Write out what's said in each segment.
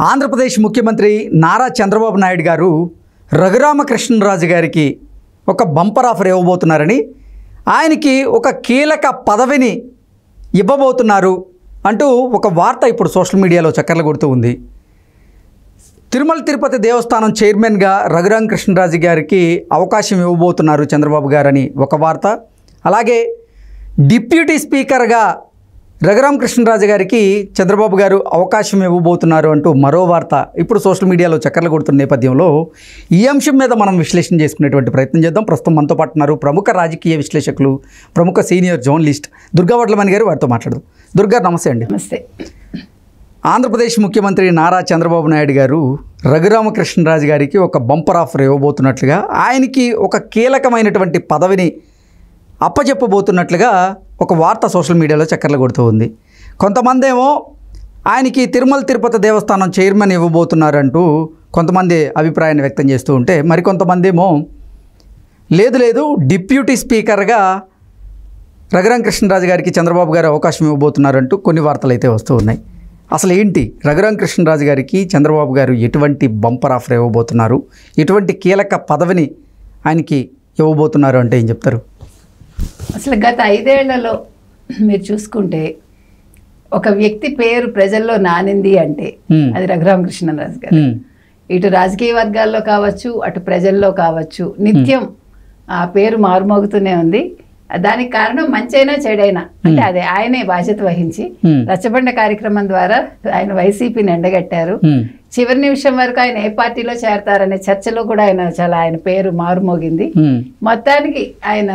ఆంధ్రప్రదేశ్ ముఖ్యమంత్రి నారా చంద్రబాబు నాయుడు గారు రఘురామకృష్ణరాజు గారికి ఒక బంపర్ ఆఫర్ ఇవ్వబోతున్నారని, ఆయనకి ఒక కీలక పదవిని ఇవ్వబోతున్నారు అంటూ ఒక వార్త ఇప్పుడు సోషల్ మీడియాలో చక్కర్లు కొడుతూ ఉంది. తిరుమల తిరుపతి దేవస్థానం చైర్మన్గా రఘురామకృష్ణరాజు గారికి అవకాశం ఇవ్వబోతున్నారు చంద్రబాబు గారని ఒక వార్త, అలాగే డిప్యూటీ స్పీకర్గా రఘురామకృష్ణరాజు గారికి చంద్రబాబు గారు అవకాశం ఇవ్వబోతున్నారు అంటూ మరో వార్త ఇప్పుడు సోషల్ మీడియాలో చక్కర్లు కొడుతున్న నేపథ్యంలో ఈ అంశం మీద మనం విశ్లేషణ చేసుకునేటువంటి ప్రయత్నం చేద్దాం. ప్రస్తుతం మనతో పాటు ఉన్నారు ప్రముఖ రాజకీయ విశ్లేషకులు, ప్రముఖ సీనియర్ జర్నలిస్ట్ దుర్గా వడ్లమణి గారు. వారితో మాట్లాడదాం. దుర్గా, నమస్తే అండి. నమస్తే. ఆంధ్రప్రదేశ్ ముఖ్యమంత్రి నారా చంద్రబాబు నాయుడు గారు రఘురామకృష్ణరాజు గారికి ఒక బంపర్ ఆఫర్ ఇవ్వబోతున్నట్లుగా, ఆయనకి ఒక కీలకమైనటువంటి పదవిని అప్పచెప్పబోతున్నట్లుగా ఒక వార్త సోషల్ మీడియాలో చక్కర్లు కొడుతూ ఉంది. కొంతమంది ఏమో ఆయనకి తిరుమల తిరుపతి దేవస్థానం చైర్మన్ ఇవ్వబోతున్నారంటూ కొంతమంది అభిప్రాయాన్ని వ్యక్తం చేస్తూ ఉంటే, మరికొంతమంది ఏమో లేదు డిప్యూటీ స్పీకర్గా రఘురామకృష్ణరాజు గారికి చంద్రబాబు గారు అవకాశం ఇవ్వబోతున్నారంటూ కొన్ని వార్తలు అయితే వస్తూ ఉన్నాయి. అసలు ఏంటి, రఘురామకృష్ణరాజు గారికి చంద్రబాబు గారు ఎటువంటి బంపర్ ఆఫర్ ఇవ్వబోతున్నారు, ఎటువంటి కీలక పదవిని ఆయనకి ఇవ్వబోతున్నారు అంటే ఏం చెప్తారు? అసలు గత 5 ఏళ్లలో మీరు చూసుకుంటే ఒక వ్యక్తి పేరు ప్రజల్లో నానింది అంటే అది రఘురామకృష్ణరాజు గారు. ఇటు రాజకీయ వర్గాల్లో కావచ్చు, అటు ప్రజల్లో కావచ్చు, నిత్యం ఆ పేరు మారుమోగుతూనే ఉంది. దానికి కారణం మంచైనా చెడైనా అంటే అదే ఆయనే బాధ్యత వహించి రచ్చబండ కార్యక్రమం ద్వారా ఆయన వైసీపీని ఎండగట్టారు. చివరి నిమిషం వరకు ఆయన ఏ పార్టీలో చేరతారనే చర్చలో కూడా ఆయన పేరు మారుమోగింది. మొత్తానికి ఆయన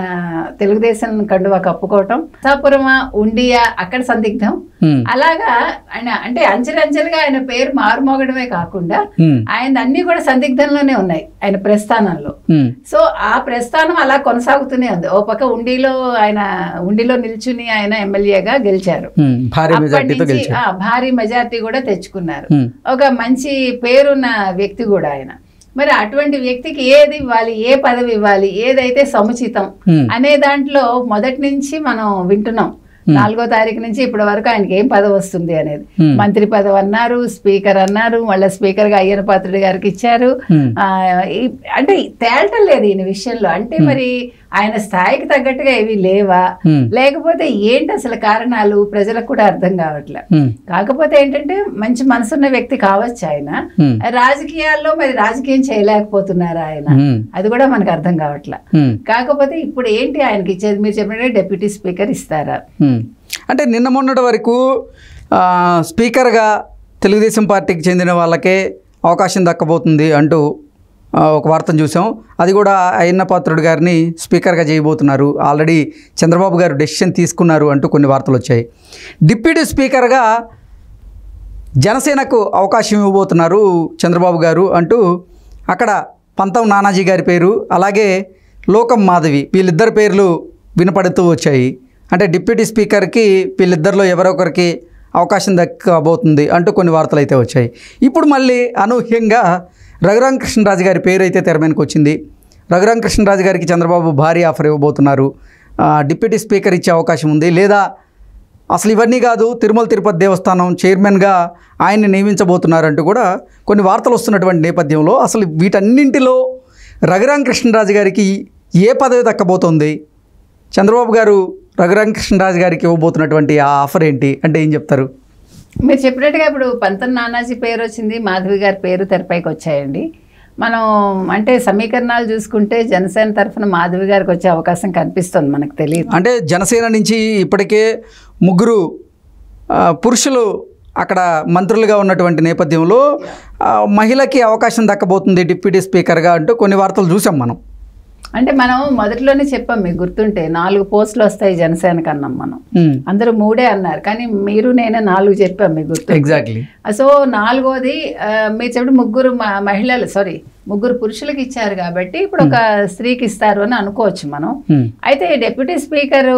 తెలుగుదేశం కండువా కప్పుకోవటం, సాపురమా, ఉండియా అక్కడ సందిగ్ధం, అలాగా ఆయన అంటే అంచెలంచెలుగా ఆయన పేరు మారుమోగడమే కాకుండా ఆయన అన్ని కూడా సందిగ్ధంలోనే ఉన్నాయి ఆయన ప్రస్థానంలో. సో ఆ ప్రస్థానం అలా కొనసాగుతూనే ఉంది. ఓ పక్క ఉండిలో నిల్చుని ఆయన ఎమ్మెల్యేగా గెలిచారు, భారీ మెజార్టీ కూడా తెచ్చుకున్నారు, ఒక మంచి పేరున్న వ్యక్తి కూడా ఆయన. మరి అటువంటి వ్యక్తికి ఏది ఇవ్వాలి, ఏ పదవి ఇవ్వాలి, ఏదైతే సముచితం అనే దాంట్లో మొదటి నుంచి మనం వింటున్నాం. 4వ తారీఖు నుంచి ఇప్పటి వరకు ఆయనకి ఏం పదవి వస్తుంది అనేది, మంత్రి పదవి అన్నారు, స్పీకర్ అన్నారు, మళ్ళీ స్పీకర్ గా అయ్యన పాత్రుడి గారికి ఇచ్చారు. అంటే తేల్టం లేదు ఈయన విషయంలో. అంటే మరి ఆయన స్థాయికి తగ్గట్టుగా ఏవి లేవా, లేకపోతే ఏంటి అసలు కారణాలు ప్రజలకు కూడా అర్థం కావట్లే. కాకపోతే ఏంటంటే మంచి మనసున్న వ్యక్తి కావచ్చు ఆయన, రాజకీయాల్లో మరి రాజకీయం చేయలేకపోతున్నారా ఆయన, అది కూడా మనకు అర్థం కావట్లే. కాకపోతే ఇప్పుడు ఏంటి ఆయనకి ఇచ్చేది, మీరు చెప్పినట్టు డిప్యూటీ స్పీకర్ ఇస్తారా అంటే నిన్న మొన్నటి వరకు స్పీకర్గా తెలుగుదేశం పార్టీకి చెందిన వాళ్ళకే అవకాశం దక్కబోతుంది అంటూ ఒక వార్తను చూసాం. అది కూడా అయ్యన్న పాత్రుడు గారిని స్పీకర్గా చేయబోతున్నారు, ఆల్రెడీ చంద్రబాబు గారు డెసిషన్ తీసుకున్నారు అంటూ కొన్ని వార్తలు వచ్చాయి. డిప్యూటీ స్పీకర్గా జనసేనకు అవకాశం ఇవ్వబోతున్నారు చంద్రబాబు గారు అంటూ అక్కడ పంతం నానాజీ గారి పేరు, అలాగే లోకం మాధవి, వీళ్ళిద్దరి పేర్లు వినపడుతూ వచ్చాయి. అంటే డిప్యూటీ స్పీకర్కి వీళ్ళిద్దరిలో ఎవరొకరికి అవకాశం దక్కబోతుంది అంటూ కొన్ని వార్తలు అయితే వచ్చాయి. ఇప్పుడు మళ్ళీ అనూహ్యంగా రఘురామకృష్ణరాజు గారి పేరు అయితే తెర మీదకి వచ్చింది. రఘురామకృష్ణరాజు గారికి చంద్రబాబు భారీ ఆఫర్ ఇవ్వబోతున్నారు, డిప్యూటీ స్పీకర్ ఇచ్చే అవకాశం ఉంది, లేదా అసలు ఇవన్నీ కాదు తిరుమల తిరుపతి దేవస్థానం చైర్మన్గా ఆయన్ని నియమించబోతున్నారంటూ కూడా కొన్ని వార్తలు వస్తున్నటువంటి నేపథ్యంలో అసలు వీటన్నింటిలో రఘురామకృష్ణరాజు గారికి ఏ పదవి దక్కబోతోంది, చంద్రబాబు గారు రఘురామకృష్ణరాజు గారికి ఇవ్వబోతున్నటువంటి ఆ ఆఫర్ ఏంటి అంటే ఏం చెప్తారు? మీరు చెప్పినట్టుగా ఇప్పుడు పంతం నానాజీ పేరు వచ్చింది, మాధవి గారి పేరు తెరపైకి వచ్చాయండి. మనం అంటే సమీకరణాలు చూసుకుంటే జనసేన తరఫున మాధవి గారికి వచ్చే అవకాశం కనిపిస్తుంది, మనకు తెలియదు. అంటే జనసేన నుంచి ఇప్పటికే 3 పురుషులు అక్కడ మంత్రులుగా ఉన్నటువంటి నేపథ్యంలో మహిళకి అవకాశం దక్కబోతుంది డిప్యూటీ స్పీకర్గా అంటూ కొన్ని వార్తలు చూసాం మనం. అంటే మనం మొదట్లోనే చెప్పాం, మీకు గుర్తుంటే 4 పోస్టులు వస్తాయి జనసేనకు అన్నాం మనం. అందరూ 3 అన్నారు, కానీ మీరు నేనే 4 చెప్పాం, మీకు గుర్తు. ఎగ్జాక్ట్లీ. సో 4వది మీరు చెప్పి 3 పురుషులకు ఇచ్చారు కాబట్టి ఇప్పుడు ఒక స్త్రీకి ఇస్తారు అని అనుకోవచ్చు మనం. అయితే డిప్యూటీ స్పీకర్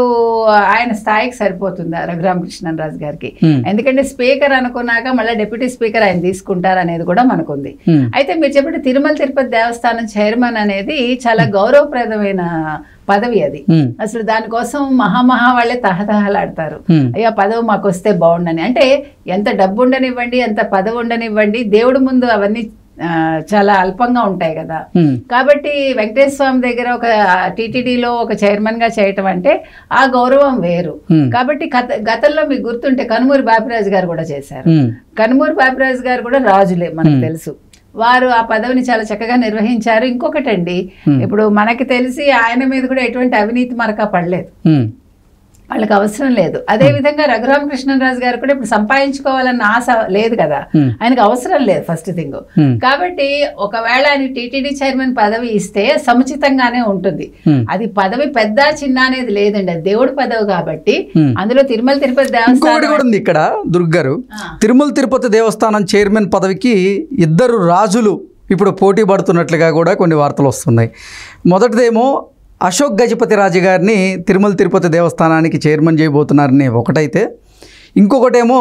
ఆయన స్థాయికి సరిపోతుందా రఘురామకృష్ణరాజు గారికి? ఎందుకంటే స్పీకర్ అనుకున్నాక మళ్ళీ డిప్యూటీ స్పీకర్ ఆయన తీసుకుంటారు అనేది కూడా మనకుంది. అయితే మీరు చెప్పిన తిరుమల తిరుపతి దేవస్థానం చైర్మన్ అనేది చాలా గౌరవప్రదమైన పదవి అది. అసలు దానికోసం మహా వాళ్ళే తహతహలాడతారు, అయ్యా పదవి మాకు వస్తే బాగుండని. అంటే ఎంత డబ్బు ఉండనివ్వండి, ఎంత పదవి ఉండనివ్వండి, దేవుడి ముందు అవన్నీ చాలా అల్పంగా ఉంటాయి కదా. కాబట్టి వెంకటేశ్వర స్వామి దగ్గర ఒక టీటీడీలో ఒక చైర్మన్ గా చేయటం అంటే ఆ గౌరవం వేరు. కాబట్టి గతంలో మీకు గుర్తుంటే కనుమూరి బాపిరాజు గారు కూడా చేశారు. కనుమూరి బాపిరాజు గారు కూడా రాజులే మనకు తెలుసు. వారు ఆ పదవిని చాలా చక్కగా నిర్వహించారు. ఇంకొకటండి, ఇప్పుడు మనకి తెలిసి ఆయన మీద కూడా ఎటువంటి అవినీతి మరక పడలేదు, వాళ్ళకి అవసరం లేదు. అదే విధంగా రఘురామకృష్ణరాజు గారు కూడా ఇప్పుడు సంపాదించుకోవాలన్న ఆశ లేదు కదా, ఆయనకు అవసరం లేదు ఫస్ట్ థింగ్. కాబట్టి ఒకవేళ ఆయన టీటీడీ చైర్మన్ పదవి ఇస్తే సముచితంగానే ఉంటుంది. అది పదవి పెద్ద చిన్న అనేది లేదండి, అది దేవుడి పదవి కాబట్టి. అందులో తిరుమల తిరుపతి దేవస్థానం కూడా ఉంది. ఇక్కడ దుర్గారు, తిరుమల తిరుపతి దేవస్థానం చైర్మన్ పదవికి 2 రాజులు ఇప్పుడు పోటీ పడుతున్నట్లుగా కూడా కొన్ని వార్తలు వస్తున్నాయి. మొదటిదేమో అశోక్ గజపతి రాజు గారిని తిరుమల తిరుపతి దేవస్థానానికి చైర్మన్ చేయబోతున్నారని ఒకటైతే, ఇంకొకటేమో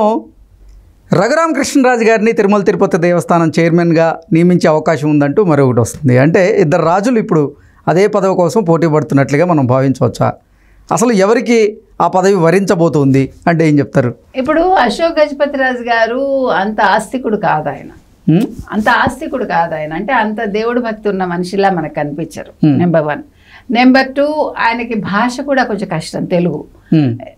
రఘురామకృష్ణరాజు గారిని తిరుమల తిరుపతి దేవస్థానం చైర్మన్గా నియమించే అవకాశం ఉందంటూ మరొకటి వస్తుంది. అంటే 2 రాజులు ఇప్పుడు అదే పదవి కోసం పోటీ పడుతున్నట్లుగా మనం భావించవచ్చా? అసలు ఎవరికి ఆ పదవి వరించబోతుంది అంటే ఏం చెప్తారు? ఇప్పుడు అశోక్ గజపతి రాజు గారు అంత ఆస్తికుడు కాదు ఆయన, అంత ఆస్తికుడు కాదు ఆయన. అంటే అంత దేవుడు భక్తి ఉన్న మనిషిలా మనకు కనిపించరు, నెంబర్ 1. నెంబర్ 2, ఆయనకి భాష కూడా కొంచెం కష్టం, తెలుగు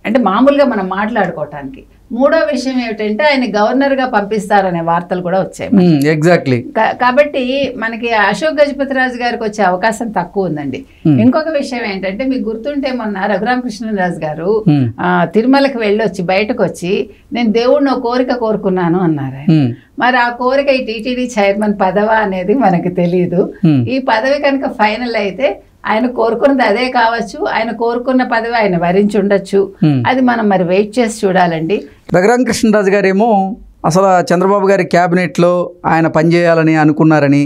అంటే మామూలుగా మనం మాట్లాడుకోవటానికి. మూడో విషయం ఏమిటంటే ఆయన గవర్నర్గా పంపిస్తారనే వార్తలు కూడా వచ్చాయి. ఎగ్జాక్ట్లీ. కాబట్టి మనకి అశోక్ గజపతి రాజు గారికి వచ్చే అవకాశం తక్కువ ఉందండి. ఇంకొక విషయం ఏంటంటే మీకు గుర్తుంటే మొన్న రఘురామకృష్ణరాజు గారు తిరుమలకి వెళ్ళొచ్చి బయటకు వచ్చి నేను దేవుడిని ఒక కోరిక కోరుకున్నాను అన్నారు. మరి ఆ కోరిక ఈ టీటీడీ చైర్మన్ పదవా అనేది మనకి తెలియదు. ఈ పదవి కనుక ఫైనల్ అయితే ఆయన కోరుకున్నది అదే కావచ్చు, ఆయన కోరుకున్న పదవి ఆయన వరించి ఉండొచ్చు. అది మనం మరి వెయిట్ చేసి చూడాలండి. రఘురామకృష్ణరాజు గారేమో అసలు చంద్రబాబు గారి క్యాబినెట్లో ఆయన పనిచేయాలని అనుకున్నారని,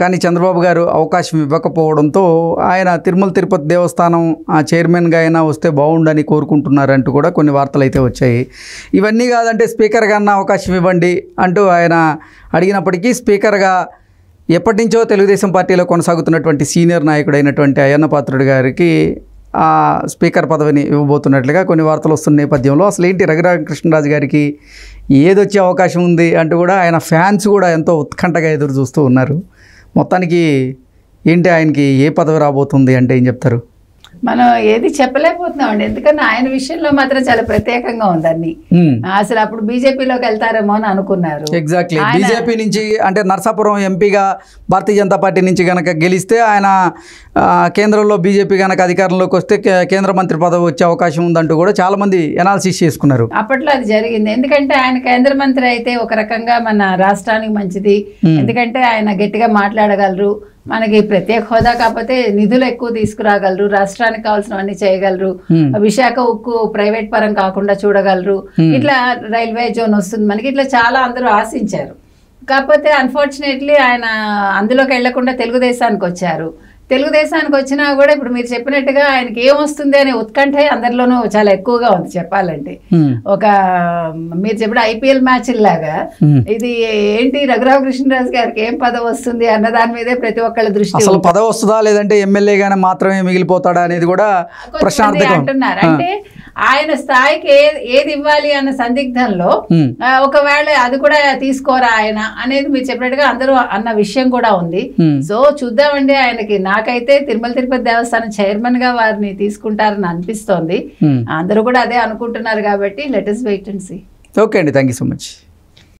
కానీ చంద్రబాబు గారు అవకాశం ఇవ్వకపోవడంతో ఆయన తిరుమల తిరుపతి దేవస్థానం చైర్మన్గా అయినా వస్తే బాగుండని కోరుకుంటున్నారంటూ కూడా కొన్ని వార్తలు అయితే వచ్చాయి. ఇవన్నీ కాదంటే స్పీకర్గా అన్న అవకాశం ఇవ్వండి అంటూ ఆయన అడిగినప్పటికీ స్పీకర్గా ఎప్పటి నుంచో తెలుగుదేశం పార్టీలో కొనసాగుతున్నటువంటి సీనియర్ నాయకుడైనటువంటి అయ్యన్న పాత్రుడు గారికి ఆ స్పీకర్ పదవిని ఇవ్వబోతున్నట్లుగా కొన్ని వార్తలు వస్తున్న నేపథ్యంలో అసలు ఏంటి రఘురామకృష్ణరాజు గారికి ఏదొచ్చే అవకాశం ఉంది అంటూ కూడా ఆయన ఫ్యాన్స్ కూడా ఎంతో ఉత్కంఠగా ఎదురు చూస్తూ ఉన్నారు. మొత్తానికి ఏంటి ఆయనకి ఏ పదవి రాబోతుంది అంటే ఏం చెప్తారు? మనం ఏది చెప్పలేకపోతున్నామండి, ఎందుకంటే ఆయన విషయంలో మాత్రం చాలా ప్రత్యేకంగా ఉంది అన్ని. అసలు అప్పుడు బీజేపీలోకి వెళ్తారేమో అని అనుకున్నారు. ఎగ్జాక్ట్లీ. బీజేపీ నుంచి అంటే నర్సాపురం ఎంపీగా భారతీయ జనతా పార్టీ నుంచి కనుక గెలిస్తే ఆయన కేంద్రంలో బీజేపీ కనుక అధికారంలోకి వస్తే కేంద్ర మంత్రి పదవి వచ్చే అవకాశం ఉందంటూ కూడా చాలా మంది ఎనాలిసిస్ చేసుకున్నారు. అప్పట్లో అది జరిగింది, ఎందుకంటే ఆయన కేంద్ర మంత్రి అయితే ఒక రకంగా మన రాష్ట్రానికి మంచిది, ఎందుకంటే ఆయన గట్టిగా మాట్లాడగలరు, మనకి ప్రత్యేక హోదా కాకపోతే నిధులు ఎక్కువ తీసుకురాగలరు, రాష్ట్రానికి కావాల్సినవన్నీ చేయగలరు, విశాఖ ఉక్కు ప్రైవేట్ పరం కాకుండా చూడగలరు, ఇట్లా రైల్వే జోన్ వస్తుంది మనకి, ఇట్లా చాలా అందరూ ఆశించారు. కాకపోతే అన్ఫార్చునేట్లీ ఆయన అందులోకి వెళ్లకుండా తెలుగుదేశానికి వచ్చారు. తెలుగుదేశానికి వచ్చినా కూడా ఇప్పుడు మీరు చెప్పినట్టుగా ఆయనకి ఏమొస్తుంది అనే ఉత్కంఠ అందరిలోనూ చాలా ఎక్కువగా ఉంది చెప్పాలంటే. ఒక మీరు చెప్పిన ఐపీఎల్ మ్యాచ్ లాగా ఇది ఏంటి రఘురామకృష్ణరాజు గారికి ఏం పదవి వస్తుంది అన్న దాని మీదే ప్రతి ఒక్కళ్ళ దృష్టి. అసలు పదవి వస్తుందా లేదంటే ఎమ్మెల్యేగానే మాత్రమే మిగిలిపోతాడా అనేది కూడా ప్రశ్నార్థకం అంటున్నారు. అంటే ఆయన స్థాయికి ఏది ఇవ్వాలి అన్న సందిగ్ధంలో ఒకవేళ అది కూడా తీసుకోరా ఆయన అనేది మీరు చెప్పినట్టుగా అందరూ అన్న విషయం కూడా ఉంది. సో చూద్దామండి. ఆయనకి నాకైతే తిరుమల తిరుపతి దేవస్థానం చైర్మన్ గా వారిని తీసుకుంటారని అనిపిస్తోంది. అందరూ కూడా అదే అనుకుంటున్నారు కాబట్టి let us wait and see. Okay అండి, థ్యాంక్ యూ సో మచ్.